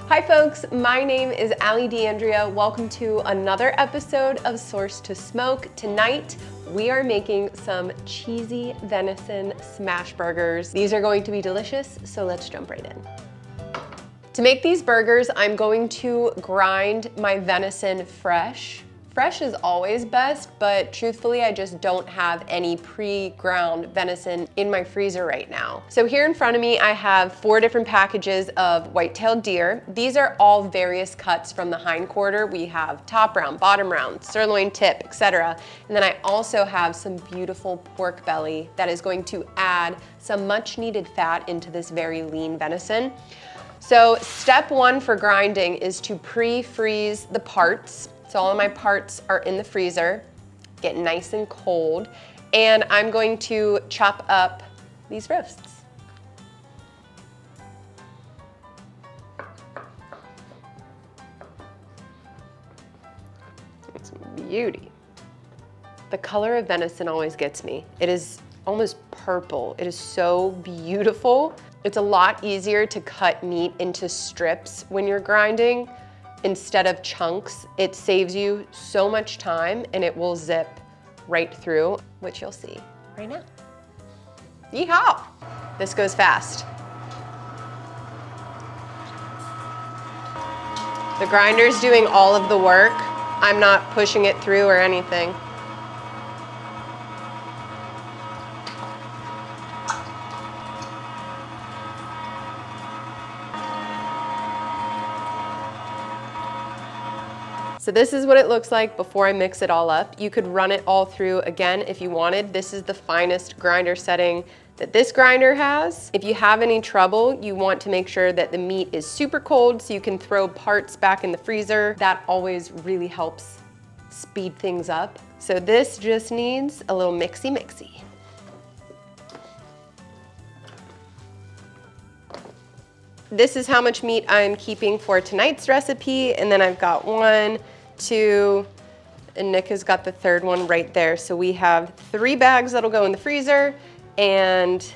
Hi folks, my name is Allie D'Andrea. Welcome to another episode of Source to Smoke. Tonight, we are making some cheesy venison smash burgers. These are going to be delicious, so let's jump right in. To make these burgers, I'm going to grind my venison fresh. Fresh is always best, but truthfully, I just don't have any pre-ground venison in my freezer right now. So here in front of me, I have 4 different packages of white-tailed deer. These are all various cuts from the hindquarter. We have top round, bottom round, sirloin tip, etc. And then I also have some beautiful pork belly that is going to add some much needed fat into this very lean venison. So step 1 for grinding is to pre-freeze the parts. So all of my parts are in the freezer, get nice and cold, and I'm going to chop up these roasts. It's a beauty. The color of venison always gets me. It is almost purple. It is so beautiful. It's a lot easier to cut meat into strips when you're grinding instead of chunks. It saves you so much time and it will zip right through, which you'll see right now. Yeehaw! This goes fast. The grinder's doing all of the work. I'm not pushing it through or anything. So this is what it looks like before I mix it all up. You could run it all through again if you wanted. This is the finest grinder setting that this grinder has. If you have any trouble, you want to make sure that the meat is super cold so you can throw parts back in the freezer. That always really helps speed things up. So this just needs a little mixy-mixy. This is how much meat I'm keeping for tonight's recipe, and then I've got 1, 2, and Nick has got the 3rd one right there. So we have 3 bags that'll go in the freezer, and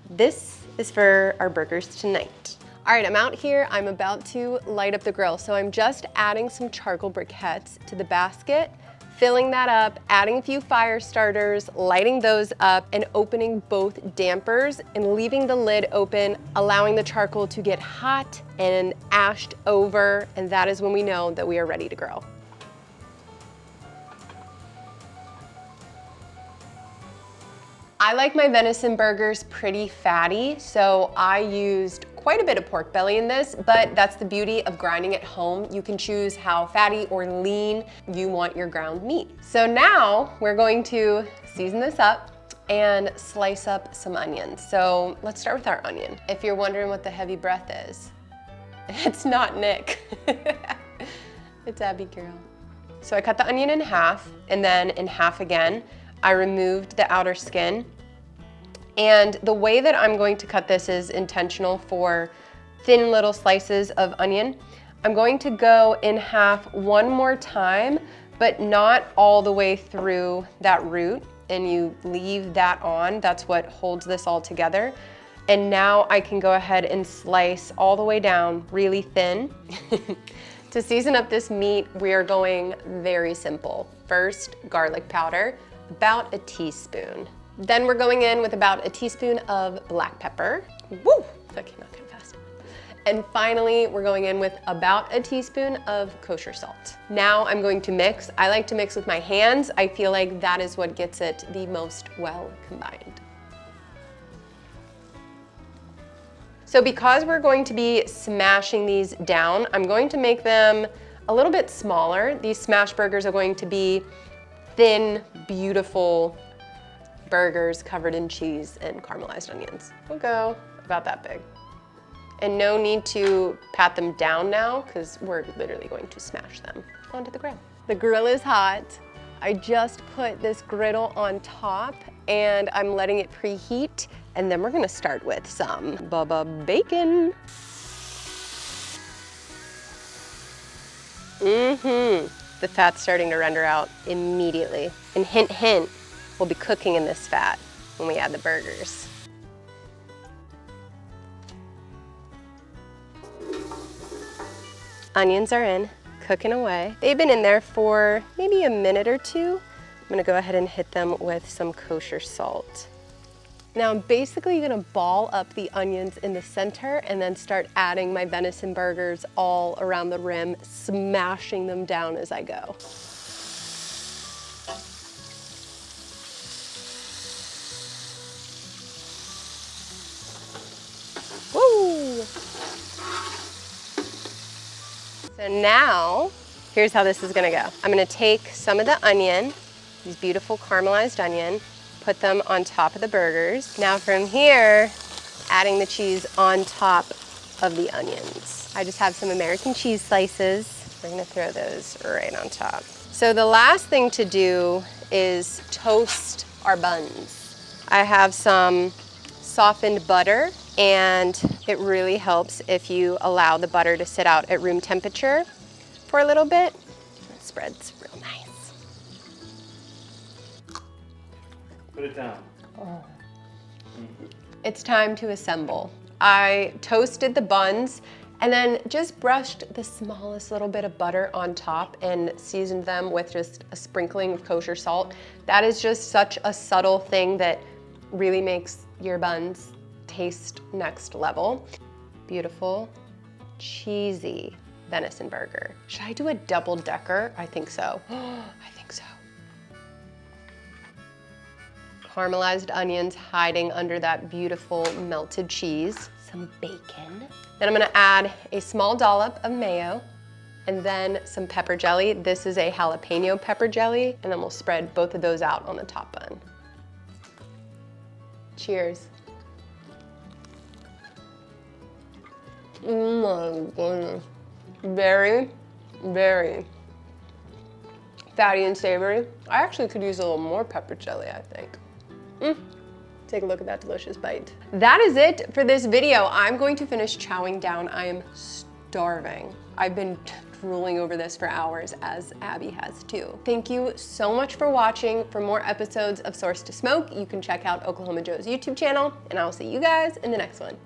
this is for our burgers tonight. All right, I'm out here. I'm about to light up the grill. So I'm just adding some charcoal briquettes to the basket, filling that up, adding a few fire starters, lighting those up, and opening both dampers and leaving the lid open, allowing the charcoal to get hot and ashed over, and that is when we know that we are ready to grill. I like my venison burgers pretty fatty, so I used quite a bit of pork belly in this, but that's the beauty of grinding at home. You can choose how fatty or lean you want your ground meat. So now we're going to season this up and slice up some onions. So let's start with our onion. If you're wondering what the heavy breath is, it's not Nick. It's Abby Girl. So I cut the onion in half, and then in half again. I removed the outer skin. And the way that I'm going to cut this is intentional for thin little slices of onion. I'm going to go in half one more time, but not all the way through that root, and you leave that on. That's what holds this all together. And now I can go ahead and slice all the way down really thin. To season up this meat, we are going very simple. First, garlic powder, about a teaspoon. Then we're going in with about a teaspoon of black pepper. Woo, that came out kind of fast. And finally, we're going in with about a teaspoon of kosher salt. Now I'm going to mix. I like to mix with my hands. I feel like that is what gets it the most well combined. So because we're going to be smashing these down, I'm going to make them a little bit smaller. These smash burgers are going to be thin, beautiful burgers covered in cheese and caramelized onions. We'll go about that big. And no need to pat them down now because we're literally going to smash them onto the grill. The grill is hot. I just put this griddle on top and I'm letting it preheat, and then we're gonna start with some Bubba bacon. The fat's starting to render out immediately. And hint, hint, we'll be cooking in this fat when we add the burgers. onions are in, cooking away. They've been in there for maybe a minute or two. I'm gonna go ahead and hit them with some kosher salt. Now I'm basically gonna ball up the onions in the center and then start adding my venison burgers all around the rim, smashing them down as I go. Woo! So now, here's how this is gonna go. I'm gonna take some of the onion, these beautiful caramelized onion, put them on top of the burgers. Now from here, adding the cheese on top of the onions. I just have some American cheese slices. We're gonna throw those right on top. So the last thing to do is toast our buns. I have some softened butter, and it really helps if you allow the butter to sit out at room temperature for a little bit. It spreads real nice. Put it down. Oh. It's time to assemble. I toasted the buns and then just brushed the smallest little bit of butter on top and seasoned them with just a sprinkling of kosher salt. That is just such a subtle thing that really makes your buns taste next level. Beautiful, cheesy venison burger. Should I do a double decker? I think so. I think so. Caramelized onions hiding under that beautiful melted cheese. Some bacon. Then I'm gonna add a small dollop of mayo and then some pepper jelly. This is a jalapeno pepper jelly, and then we'll spread both of those out on the top bun. Cheers. Oh my goodness. Very, very fatty and savory. I actually could use a little more pepper jelly, I think. Take a look at that delicious bite. That is it for this video. I'm going to finish chowing down. I am starving. I've been drooling over this for hours, as Abby has too. Thank you so much for watching. For more episodes of Source to Smoke, you can check out Oklahoma Joe's YouTube channel, and I will see you guys in the next one.